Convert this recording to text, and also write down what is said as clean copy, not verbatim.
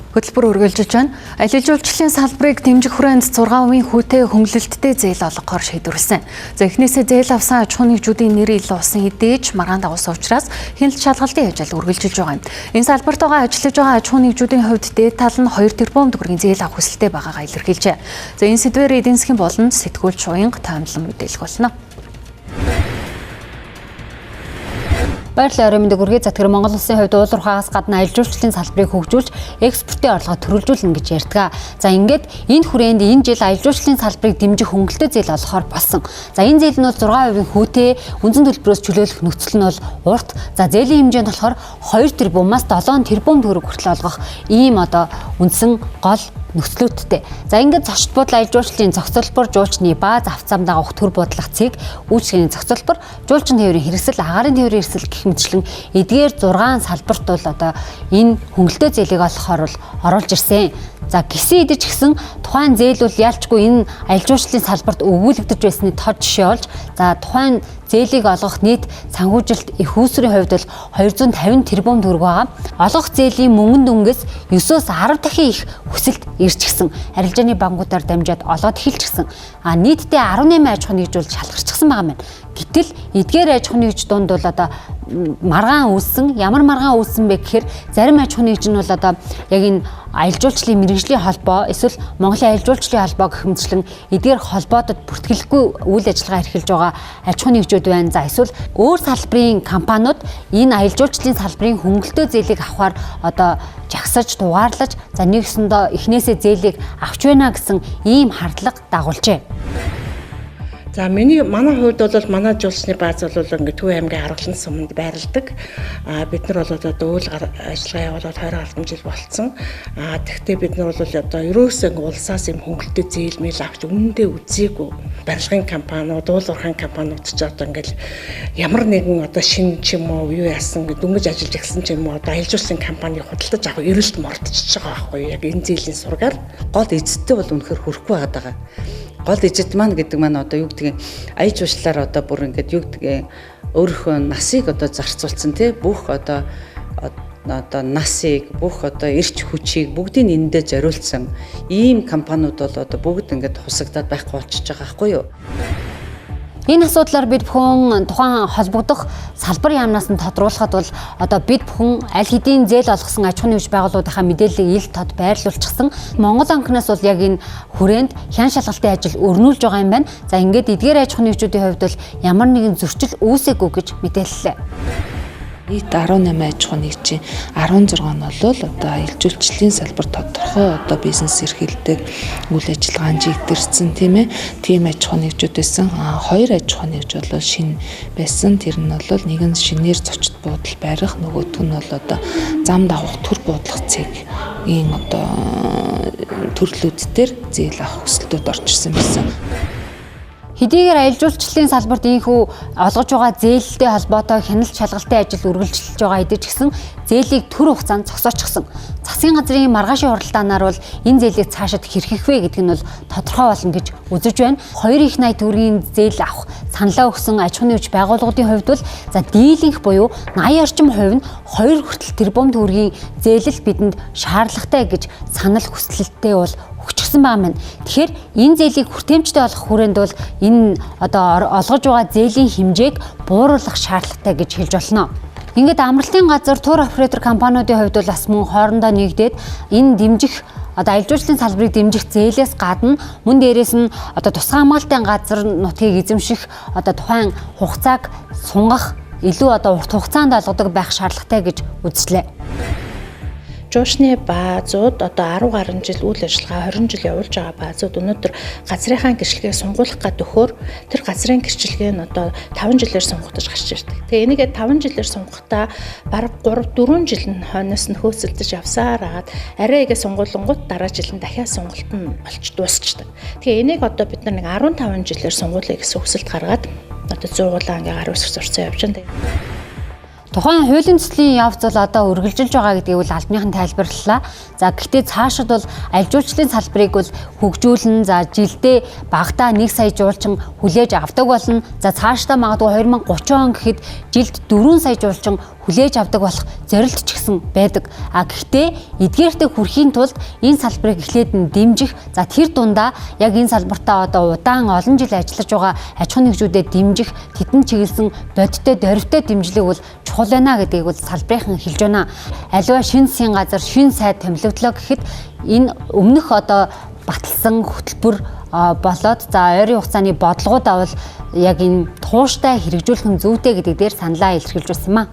Хөтөлбөр үргэлжилж байна. Аялал жуулчлалын салбарыг дэмжих хүрээнд 6% хүүтэй хөнгөлөлттэй зээл олгохоор шийдвэрлсэн. За эхнээсээ зээл авсан аж ахуйн нэгжүүдийн нэр илүү усан эдээж маргаан дагуулсан учраас хяналт шалгалтын ажил үргэлжилж байгаа юм. Энэ салбарт байгаа ажиллаж байгаа аж ахуйн нэгжүүдийн хувьд дээд тал нь 2 тэрбум төгрөгийн зээл авах хүсэлтэй байгаагаа илэрхийлжээ. За энэ сэдвээр эдийн засгийн болон сэтгүүлч уянга таамаглан мэдээлэх болно. Баярлалаа өрөөмөнд гүргээ за тэгэхээр Монгол улсын хувьд уулуурхаагаас гадна аялал жуулчлалын салбарыг хөгжүүлж экспортын орлогоо төрөлжүүлнэ гэж ярьдаг. За ингээд энэ хүрээнд энэ жил аялал жуулчлалын салбарыг дэмжих хөнгөлөлтөө зээл олгохоор болсон. За энэ зээл нь бол 6% хүүтэй үндсэн төлбөрөөс чөлөөлөх нөхцөл нь бол урт. За зээлийн хэмжээ нь болохоор 2 тэрбумаас 7 тэрбум төгрөг хүртэл олгох ийм үндсэн гол нөхцлүүдтэй. За ингээд зочд буудлын аялал жуулчлалын зохицолбор жуулчны бааз авцам дагах төр буудлах цэг үйлчлэгийн зохицолбор жуулчин тээврийн хэрэгсэл агаарын тээврийн хэрэгсэл гэх мэтчлэн эдгээр 6 салбарт бол энэ хөнгөлөлтөө зээлийг олохоор оруулж ирсэн. За гисэн идэж гисэн тухайн зээл бол ялчгүй энэ аялал жуулчлалын салбарт өгүүлэгдэж байсны тод жишээ болж за тухайн зээлийг олгох нийт санхүүжилт их үүсвэрийн хувьд бол 250 тэрбум төгрөг байгаа. Олгох зээлийн мөнгөн дүнгээс 9-өөс 10 дахин их хүсэлт ирж гисэн. Арилжааны банкудаар дамжаад олгоод эхэлчихсэн. Нийтдээ 18 аж ахуйн нэгж шалгарчихсан байгаа юм. Гэтэл эдгээр аж ахуйн нэгж дунд бол маргаан үүссэн. Ямар маргаан үүссэн бэ гэхээр зарим аж ахуйн нэгж нь бол яг энэ аялал жуулчлалын мэргэжлийн холбоо эсвэл Монголын аялал жуулчлалын холбоо гэх мэтчлэн эдгээр холбоодод бүртгэлгүй үйл ажиллагаа эрхэлж байгаа аж ахуйн нэгжүүд байна. За эсвэл өөр салбарын компаниуд энэ аялал жуулчлалын салбарын хөнгөлөлтөө зээлийг авахар жагсаж дугаарлаж за нэгсэндээ эхнээсээ зээлийг авч байна гэсэн ийм хардлага дагуулжээ. За манай хувьд бол манай жуулчны бааз бол ингээд Төв аймгийн Аргалан суманд байрладаг. Бид нар бол үйл ажиллагаа явуулаад 20 гаруй жил болцсон. Тэгвэл бид нар бол ерөөсөө улсаас юм хөнгөлөлтөө зээлмэл авч үнэндээ үзээгүй барилгын компаниуд, уулуурхайн компаниуд ч ингээд ямар нэгэн шинэ ч юм уу юу яасан гэдэг дөнгөж ажиллаж гисэн ч юм уу аялал жуулчлалын компаниг худалдаж авах эрэлт мордчихж байгаа байхгүй яг энэ зээлийн сургаар гол эзэдтэй бол үнэхээр хүрэхгүй байгаа. Гол эзэд маань гэдэг маань юу гэдгийг аяж уушлаар бүр ингээд юу гэдгийг өөрийнхөө насыг зарцуулсан тий бүх насыг бүх эрч хүчийг бүгдийг эндээ зориулсан ийм компаниуд бол бүгд ингээд хусагдаад байхгүй болчихж байгаа байхгүй юу? Энэ асуудлаар бид бүхэн тухайн холбогдох салбар яамнаас нь тодруулахад бол бид бүхэн аль хэдийн зээл олгосон аж ахуйн нэгж байгууллагынхаа мэдээллийг ил тод байрлуулчихсан. Монгол банкнаас бол яг энэ хүрээнд хян шалгалтын ажил өрнүүлж байгаа юм байна. За ингээд эдгээр аж ахуйн нэгжүүдийн хувьд бол ямар нэгэн зөрчил үүсээгүй гэж мэдээллээ. Нийт 18 аж ахуйн нэгжийн 16 нь бол аялал жуулчлалын салбар тодорхой бизнес эрхэлдэг үйл ажиллагаанд жигдэрсэн тийм ээ. Тийм аж ахуйн нэгжүүд байсан. 2 аж ахуйн нэгж бол шинэ байсан. Тэр нь бол нэг нь шинээр зочд буудал барих, нөгөөх нь бол зам давах төр буудлах цэгийн төрлүүд дээр зээл авах хүсэлтүүд орчихсон байсан. Хэдийгээр аялал жуулчлалын салбарт ийхүү олгож байгаа зээлтэй холбоотой хяналт шалгалтын ажил үргэлжилж байгаа хэдий ч гэсэн зээлийг төр хугацаанд зогсоочихсон. Засгийн газрын маргаашийн хуралдаанаар бол энэ зээлийг цаашид хэрхэх вэ гэдэг нь бол тодорхой болно гэж үзэж байна. 2.80 төгрөгийн зээл авах саналаа өгсөн аж ахуйн нэгж байгууллагуудын хувьд бол дийлэнх буюу 80 орчим хувь нь 2 хүртэл тэрбум төгрөгийн зээлэл бидэнд шаардлагатай гэж санал хүсэлттэй бол өгчихсэн байгаа юм. Тэгэхээр энэ зээлийг хүртээмжтэй олох хүрээнд бол энэ олгож байгаа зээлийн хэмжээг бууруулах шаардлагатай гэж хэлж болно. Ингээд амралтын газар тур оператор компаниудын хувьд бол бас мөн хоорондоо нэгдээд энэ дэмжих аялал жуулчлалын салбарыг дэмжих зээлээс гадна мөн дээрээс нь тусгай хамгаалтын газар нутгийг эзэмших тухайн хугацааг сунгах илүү урт хугацаанд олгодог байх шаардлагатай гэж үзлээ. Жуулчны баазууд 10 гаруй жил үйл ажиллагаа 20 жил явуулж байгаа баазууд өнөөдөр газрынхаа гэрчлэгээ сунгуулах гад өгөхөөр тэр газрын гэрчлэгээ нь 5 жилээр сунгагдаж гарч ирдэг. Тэгээ энийгээ 5 жилээр сунгахтаа бараг 3-4 жил нь хойноос нь хөөцөлдөж явсаар агаад арай игээ сунгуулангууд дараа жил нь дахиад сонголт нь дуусчдаг. Тэгээ энийг бид нар 15 жилээр сунгуулъя гэсэн хүсэлт гаргаад 100 ангийн гар үсэх зурцсан явж байна. Тухайн хуулийн төслийн явц бол үргэлжилж байгаа гэдгийг бол албаныхан тайлбарлалаа. За гэхдээ цаашид бол аялал жуулчлалын салбарыг бол хөгжүүлнэ. За жилдээ багадаа 1 сая жуулчин хүлээж авдаг болно. За цаашдаа магадгүй 2030 он гэхэд жилд 4 сая жуулчин хүлээж авдаг болох зорилт ч гэсэн байдаг. Гэхдээ эдгээртээ хүрэхийн тулд энэ салбарыг эхлээд нь дэмжих, за тэр дундаа яг энэ салбартаа одоо удаан олон жил ажиллаж байгаа аж ахуйн нэгжүүдэд дэмжих, тэдэнд чиглэсэн бодиттой, дөрвтэй дэмжлэг бол чухал байна гэдгийг бол салбарынхан хэлж байна. Аливаа шинэ засгийн газар, шинэ сайд томилогдлоо гэхэд энэ өмнөх одоо баталсан хөтөлбөр болоод за ойрын хугацааны бодлогуудаа бол яг энэ тууштай хэрэгжүүлэх нь зүйтэй гэдэг дээр саналаа илэрхийлж байсан юм а.